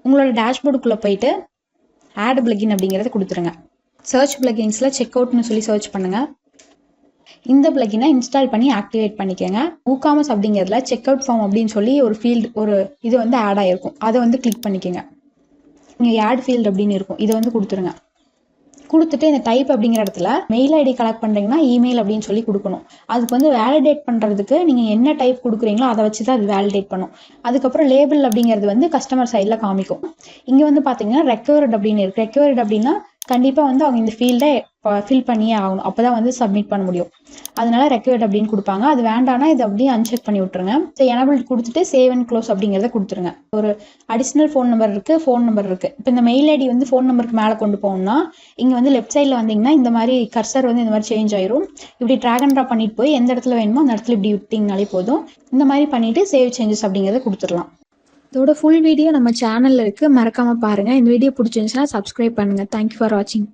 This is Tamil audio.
உங்களோட டேஷ்போர்டுக்குள்ளே போயிட்டு ஆட் பிளகின் அப்படிங்கிறத கொடுத்துருங்க. சர்ச் பிளகின்ஸில் செக் அவுட்னு சொல்லி சர்ச் பண்ணுங்கள். இந்த பிளகினை இன்ஸ்டால் பண்ணி ஆக்டிவேட் பண்ணிக்கோங்க. WooCommerce அப்படிங்கிறதுல செக் அவுட் ஃபார்ம் அப்படின்னு சொல்லி ஒரு ஃபீல்டு இது வந்து ஆட் ஆகிருக்கும். அதை கிளிக் பண்ணிக்கோங்க. இங்கே ஆட் ஃபீல்டு அப்படின்னு இருக்கும், இதை கொடுத்துருங்க. கொடுத்துட்டு இந்த டைப் அப்படிங்கிற இடத்துல மெயில் ஐடி கலெக்ட் பண்ணுறீங்கன்னா இமெயில் அப்படின்னு சொல்லி கொடுக்கணும். அதுக்கு வேலிடேட் பண்ணுறதுக்கு நீங்கள் என்ன டைப் கொடுக்குறீங்களோ அதை வச்சு தான் அது வேலிடேட் பண்ணும். அதுக்கப்புறம் லேபிள் அப்படிங்கிறது கஸ்டமர் சைடில் காமிக்கும். இங்கே பார்த்தீங்கன்னா ரெக்வயர்ட் அப்படின்னு இருக்குது. ரெக்வயர்ட் அப்படின்னா கண்டிப்பாக அவங்க இந்த ஃபீல்டை ஃபில் பண்ணியே ஆகணும். அப்போ தான் சப்மிட் பண்ண முடியும். அதனால ரெக்வயர்ட் அப்படின்னு கொடுப்பாங்க. அது வேண்டாம்னா இதை அப்படியே அன்செக் பண்ணி விட்டுருங்க. ஸோ எனபிள் கொடுத்துட்டு சேவ் அண்ட் க்ளோஸ் அப்படிங்கிறத கொடுத்துருங்க. ஒரு அடிஷ்னல் ஃபோன் நம்பர் இருக்குது. இப்போ இந்த மெயில் ஐடி ஃபோன் நம்பருக்கு மேலே கொண்டு போகணும்னா இங்கே லெஃப்ட் சைடில் வந்தீங்கன்னா இந்த மாதிரி கர்சர் இந்த மாதிரி சேஞ்ச் ஆயிரும். இப்படி ட்ராக் அண்ட் ட்ராப் பண்ணிட்டு போய் எந்த இடத்துல வேணுமோ அந்த இடத்துல இப்படி விட்டிங்கனாலே போதும். இந்த மாதிரி பண்ணிவிட்டு சேவ் சேஞ்சஸ் அப்படிங்கிறத கொடுத்துடலாம். இதோட ஃபுல் வீடியோ நம்ம சேனலில் இருக்குது, மறக்காமல் பாருங்கள். இந்த வீடியோ பிடிச்சிருந்துச்சுன்னா சப்ஸ்கிரைப் பண்ணுங்கள். தேங்க்யூ ஃபார் வாட்சிங்.